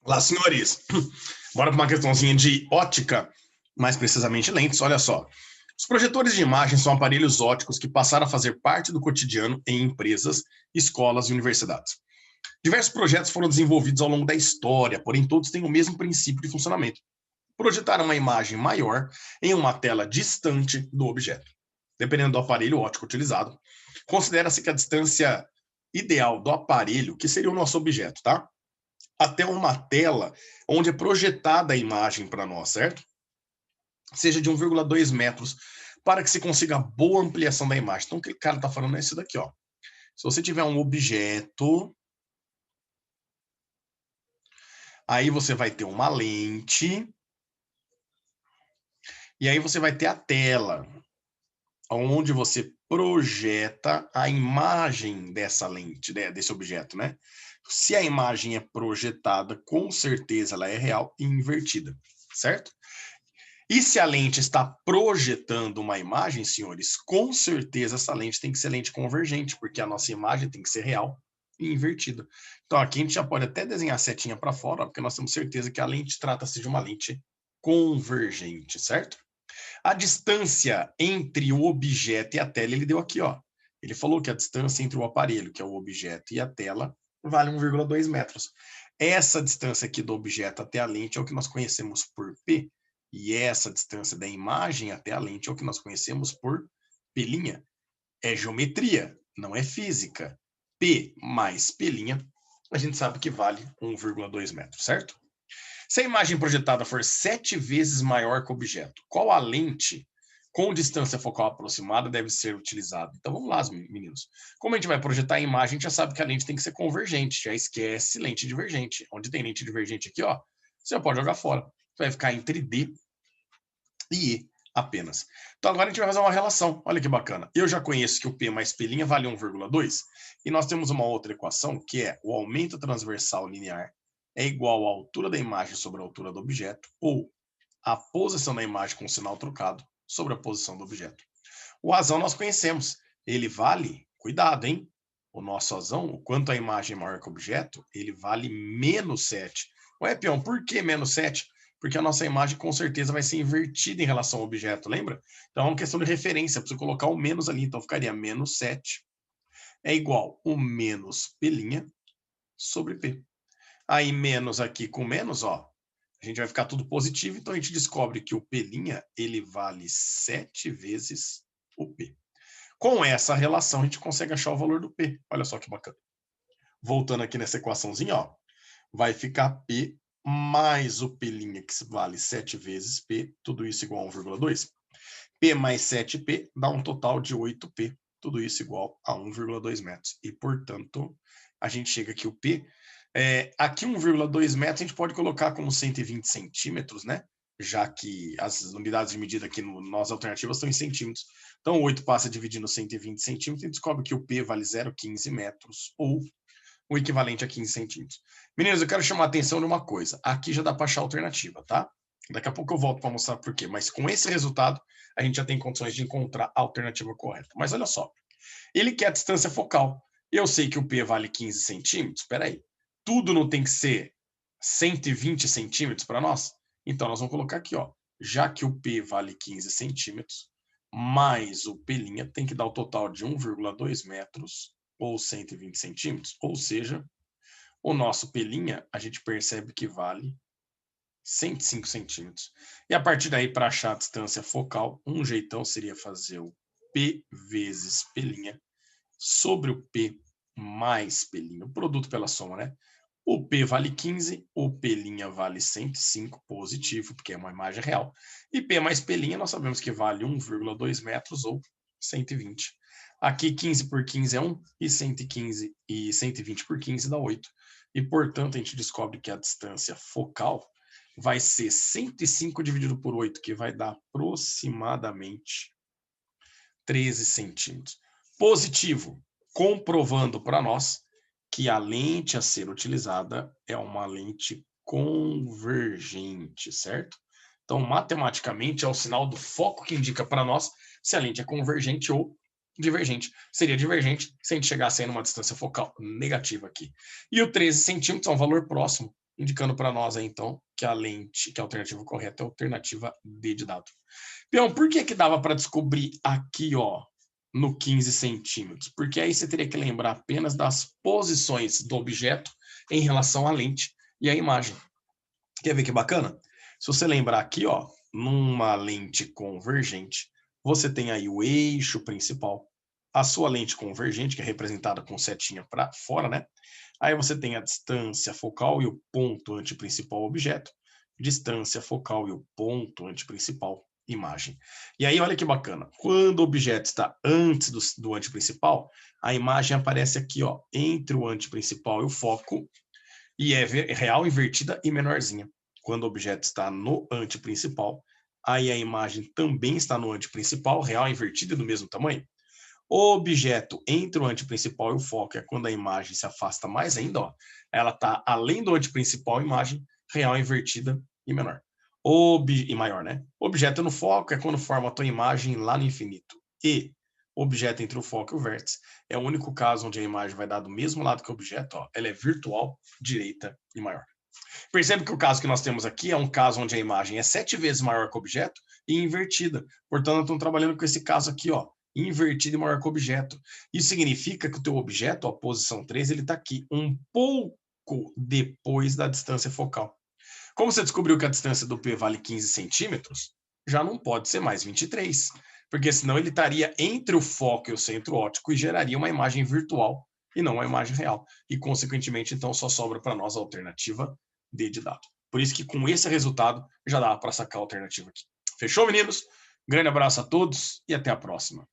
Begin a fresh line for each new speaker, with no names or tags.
Olá, senhores. Bora para uma questãozinha de ótica, mais precisamente lentes. Olha só. Os projetores de imagem são aparelhos ópticos que passaram a fazer parte do cotidiano em empresas, escolas e universidades. Diversos projetos foram desenvolvidos ao longo da história, porém todos têm o mesmo princípio de funcionamento: projetar uma imagem maior em uma tela distante do objeto. Dependendo do aparelho óptico utilizado, considera-se que a distância ideal do aparelho, que seria o nosso objeto, tá? Até uma tela onde é projetada a imagem para nós, certo? Seja de 1,2 metros, para que se consiga boa ampliação da imagem. Então, o que o cara está falando é isso daqui, ó. Se você tiver um objeto, aí você vai ter uma lente, e aí você vai ter a tela, onde você projeta a imagem dessa lente, desse objeto, né? Se a imagem é projetada, com certeza ela é real e invertida, certo? E se a lente está projetando uma imagem, senhores, com certeza essa lente tem que ser lente convergente, porque a nossa imagem tem que ser real e invertida. Então aqui a gente já pode até desenhar a setinha para fora, porque nós temos certeza que a lente trata-se de uma lente convergente, certo? A distância entre o objeto e a tela, ele deu aqui, ó. Ele falou que a distância entre o aparelho, que é o objeto, e a tela, vale 1,2 metros. Essa distância aqui do objeto até a lente é o que nós conhecemos por P, e essa distância da imagem até a lente é o que nós conhecemos por P'. É geometria, não é física. P mais P', a gente sabe que vale 1,2 metros, certo? Se a imagem projetada for 7 vezes maior que o objeto, qual a lente com distância focal aproximada deve ser utilizada? Então vamos lá, meninos. Como a gente vai projetar a imagem, a gente já sabe que a lente tem que ser convergente. Já esquece lente divergente. Onde tem lente divergente aqui, ó, você pode jogar fora. Vai ficar entre D e E apenas. Então agora a gente vai fazer uma relação. Olha que bacana. Eu já conheço que o P mais P' vale 1,2. E nós temos uma outra equação que é o aumento transversal linear é igual à altura da imagem sobre a altura do objeto, ou a posição da imagem com o sinal trocado sobre a posição do objeto. O razão nós conhecemos. Ele vale, cuidado, hein? O nosso razão, o quanto a imagem é maior que o objeto, ele vale menos 7. Ué, peão, por que menos 7? Porque a nossa imagem com certeza vai ser invertida em relação ao objeto, lembra? Então é uma questão de referência, preciso colocar o menos ali, então ficaria menos 7 é igual o menos P' sobre P. Aí menos aqui com menos, ó, a gente vai ficar tudo positivo, então a gente descobre que o P', ele vale 7 vezes o P. Com essa relação, a gente consegue achar o valor do P. Olha só que bacana. Voltando aqui nessa equaçãozinha, ó, vai ficar P mais o P', que vale 7 vezes P, tudo isso igual a 1,2. P mais 7P dá um total de 8P, tudo isso igual a 1,2 metros. E, portanto, a gente chega aqui o P. Aqui 1,2 metros a gente pode colocar como 120 centímetros, né? Já que as unidades de medida aqui nas alternativas estão em centímetros. Então, 8 passa dividindo 120 centímetros e descobre que o P vale 0,15 metros, ou o equivalente a 15 centímetros. Meninos, eu quero chamar a atenção de uma coisa. Aqui já dá para achar a alternativa, tá? Daqui a pouco eu volto para mostrar por quê. Mas com esse resultado, a gente já tem condições de encontrar a alternativa correta. Mas olha só. Ele quer a distância focal. Eu sei que o P vale 15 centímetros. Espera aí. Tudo não tem que ser 120 centímetros para nós? Então, nós vamos colocar aqui, ó. Já que o P vale 15 centímetros, mais o P' tem que dar o total de 1,2 metros, ou 120 centímetros. Ou seja, o nosso P' a gente percebe que vale 105 centímetros. E a partir daí, para achar a distância focal, um jeitão seria fazer o P vezes P' sobre o P mais P', o produto pela soma, né? O P vale 15, o P' vale 105, positivo, porque é uma imagem real. E P mais P' nós sabemos que vale 1,2 metros ou 120. Aqui 15 por 15 é 1, e 115 e 120 por 15 dá 8. E, portanto, a gente descobre que a distância focal vai ser 105 dividido por 8, que vai dar aproximadamente 13 centímetros. Positivo, comprovando para nós que a lente a ser utilizada é uma lente convergente, certo? Então, matematicamente, é o sinal do foco que indica para nós se a lente é convergente ou divergente. Seria divergente se a gente chegasse aí numa distância focal negativa aqui. E o 13 centímetros é um valor próximo. indicando para nós aí, então, que a lente, que a alternativa correta é a alternativa D de dado. Peão, por que que dava para descobrir aqui, ó, no 15 centímetros? Porque aí você teria que lembrar apenas das posições do objeto em relação à lente e à imagem. Quer ver que bacana? Se você lembrar aqui, ó, numa lente convergente, você tem aí o eixo principal, a sua lente convergente, que é representada com setinha para fora, né? Aí você tem a distância focal e o ponto antiprincipal objeto, distância focal e o ponto antiprincipal imagem. E aí, olha que bacana. Quando o objeto está antes do antiprincipal, a imagem aparece aqui, ó, entre o antiprincipal e o foco, e é real, invertida e menorzinha. Quando o objeto está no antiprincipal, aí a imagem também está no antiprincipal, real, invertida e do mesmo tamanho. O objeto entre o antiprincipal e o foco é quando a imagem se afasta mais ainda, ó. Ela está além do antiprincipal, imagem real, invertida e menor. E maior, né? Objeto no foco é quando forma a tua imagem lá no infinito. E objeto entre o foco e o vértice é o único caso onde a imagem vai dar do mesmo lado que o objeto, ó. Ela é virtual, direita e maior. Percebe que o caso que nós temos aqui é um caso onde a imagem é 7 vezes maior que o objeto e invertida. Portanto, estamos trabalhando com esse caso aqui, ó, invertido e maior que o objeto. Isso significa que o teu objeto, a posição 3, ele está aqui um pouco depois da distância focal. Como você descobriu que a distância do P vale 15 centímetros, já não pode ser mais 23, porque senão ele estaria entre o foco e o centro óptico e geraria uma imagem virtual e não uma imagem real. E, consequentemente, então, só sobra para nós a alternativa D de dado. Por isso que com esse resultado já dá para sacar a alternativa aqui. Fechou, meninos? Grande abraço a todos e até a próxima.